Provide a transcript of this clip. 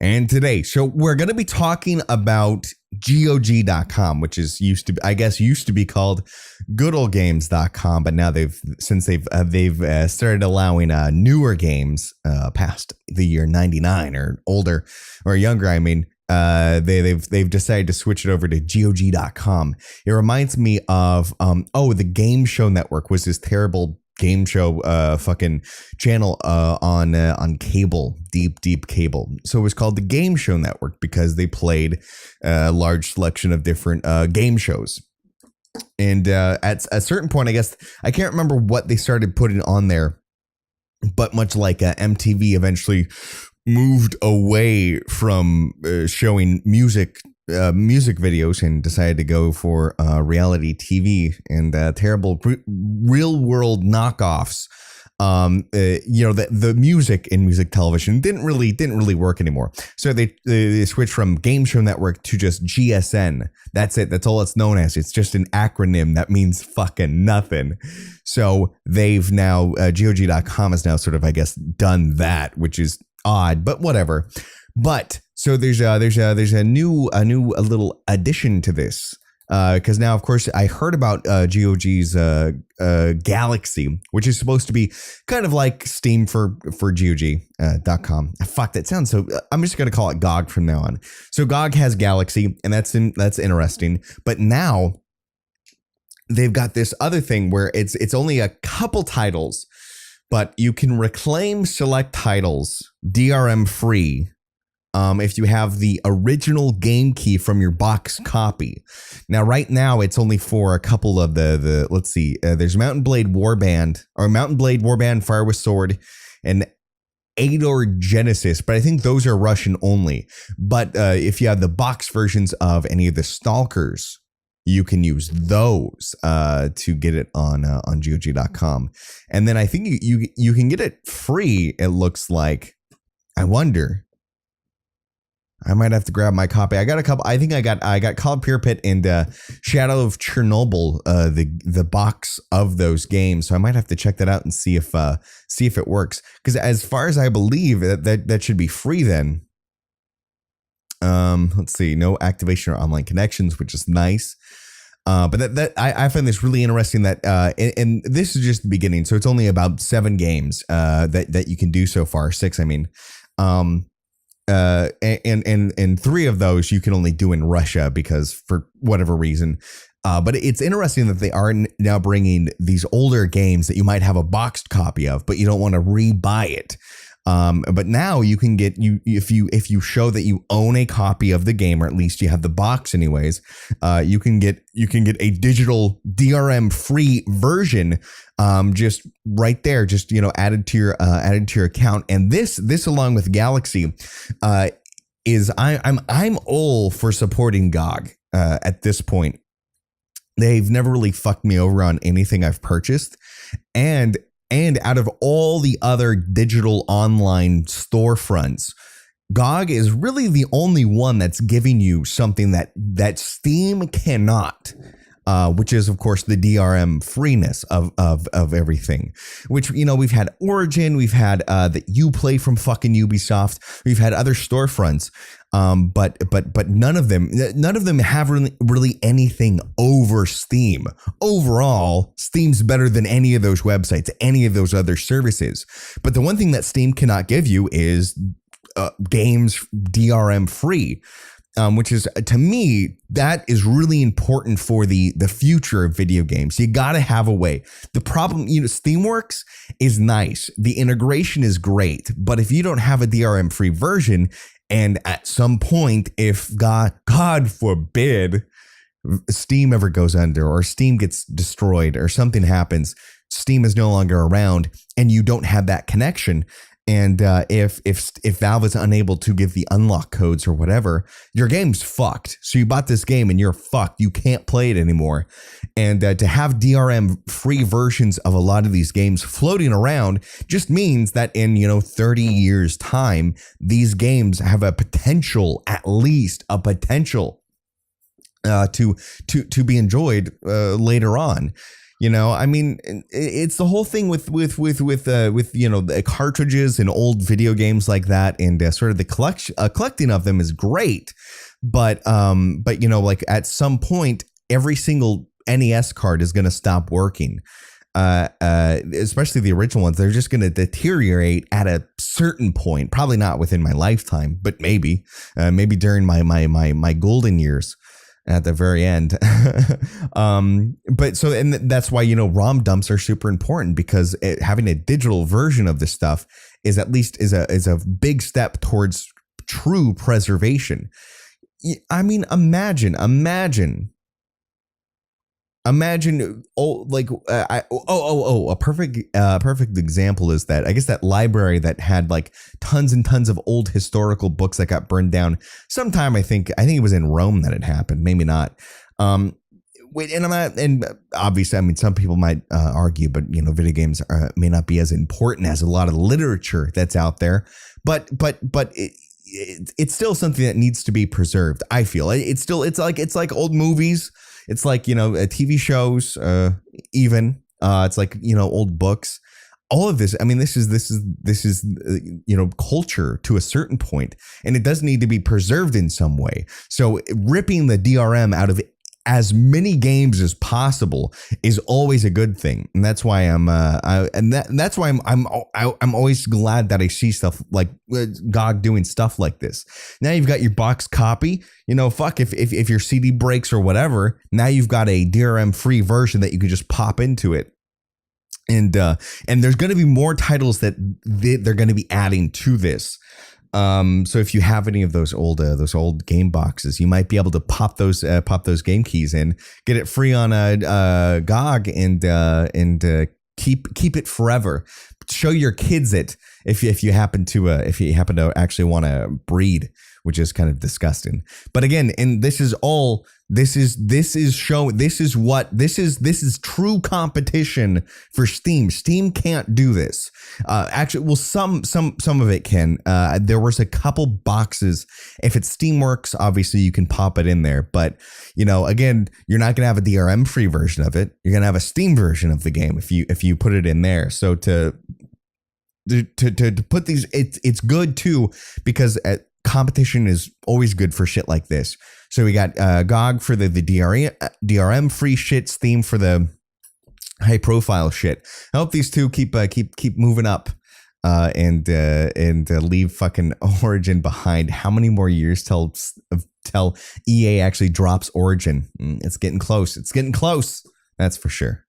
And today, so we're going to be talking about GoG.com, which is used to be called goodoldgames.com, but now they've started allowing newer games past the year 99 or older or younger. I mean, they've decided to switch it over to GoG.com. It reminds me of the Game Show Network was this terrible game show fucking channel on cable, deep cable. So it was called the Game Show Network because they played a large selection of different game shows. And at a certain point, I guess I can't remember what they started putting on there, but much like MTV eventually moved away from showing music videos and decided to go for reality TV and terrible real world knockoffs. The music in music television didn't really work anymore. So they switched from Game Show Network to just GSN. That's it. That's all it's known as. It's just an acronym that means fucking nothing. So they've now GOG.com has now sort of, I guess, done that, which is odd, but whatever. But so there's a little addition to this because now, of course, I heard about GOG's Galaxy, which is supposed to be kind of like Steam for GOG.com. Fuck, that sounds so. I'm just gonna call it GOG from now on. So GOG has Galaxy, and that's interesting. But now they've got this other thing where it's only a couple titles, but you can reclaim select titles DRM free. If you have the original game key from your box copy. Now, right now, it's only for a couple of the let's see, there's Mountain Blade Warband, Fire with Sword, and Ador Genesis, but I think those are Russian only. But if you have the box versions of any of the Stalkers, you can use those to get it on GOG.com. And then I think you can get it free, it looks like. I wonder. I might have to grab my copy. I got a couple. I think I got Call of Pure Pit and Shadow of Chernobyl, the box of those games. So I might have to check that out and see if it works. Because as far as I believe, that should be free then. Let's see, no activation or online connections, which is nice. But I find this really interesting that and this is just the beginning. So it's only about 7 games that you can do so far. 6, I mean. And 3 of those you can only do in Russia because for whatever reason. But it's interesting that they are now bringing these older games that you might have a boxed copy of, but you don't want to re-buy it. But now you can get if you show that you own a copy of the game, or at least you have the box anyways, you can get a digital DRM free version, just right there, just, added to your account. And this along with Galaxy, is I'm all for supporting GOG, at this point. They've never really fucked me over on anything I've purchased. And out of all the other digital online storefronts, GOG is really the only one that's giving you something that Steam cannot, which is, of course, the DRM freeness of everything. Which, we've had Origin, we've had the Uplay from fucking Ubisoft, we've had other storefronts, but none of them have really anything over Steam. Overall, Steam's better than any of those websites, any of those other services. But the one thing that Steam cannot give you is games DRM free. Which is, to me, that is really important for the future of video games. You got to have a way. The problem, Steamworks is nice. The integration is great. But if you don't have a DRM free version, and at some point, if God forbid, Steam ever goes under or Steam gets destroyed or something happens, Steam is no longer around and you don't have that connection. And if Valve is unable to give the unlock codes or whatever, your game's fucked. So you bought this game and you're fucked. You can't play it anymore. And to have DRM free versions of a lot of these games floating around just means that in 30 years time, these games have a potential, at least a potential, to be enjoyed later on. I mean, it's the whole thing with the cartridges and old video games like that, and sort of the collecting of them is great, but like at some point, every single NES card is going to stop working. Especially the original ones, they're just going to deteriorate at a certain point. Probably not within my lifetime, but maybe during my golden years at the very end. But so, and that's why, ROM dumps are super important, because having a digital version of this stuff is at least is a big step towards true preservation. I mean, imagine, a perfect example is that, I guess, that library that had like tons and tons of old historical books that got burned down sometime. I think it was in Rome that it happened, maybe not. And obviously, I mean, some people might argue, but video games may not be as important as a lot of the literature that's out there, but it's still something that needs to be preserved. I feel it's like old movies. It's like, TV shows, even, it's like, old books, all of this. I mean, this is culture to a certain point, and it does need to be preserved in some way. So ripping the DRM out of as many games as possible is always a good thing, and that's why that's why I'm always glad that I see stuff like GOG doing stuff like this. Now you've got your box copy. Fuck, if your CD breaks or whatever, now you've got a DRM free version that you can just pop into it. And there's going to be more titles that they're going to be adding to this. So if you have any of those old game boxes, you might be able to pop those game keys in, get it free on GOG, and keep it forever. Show your kids it if you happen to actually want to breed, which is kind of disgusting. But again, and this is true competition for Steam. Steam can't do this. Actually, well, some of it can. There was a couple boxes. If it's Steamworks, obviously you can pop it in there. But again, you're not gonna have a DRM free version of it. You're gonna have a Steam version of the game if you put it in there. So to put these, it's good too, because competition is always good for shit like this. So we got GOG for the DRM free shit, Steam for the high profile shit. I hope these two keep moving up, and leave fucking Origin behind. How many more years till EA actually drops Origin? It's getting close. That's for sure.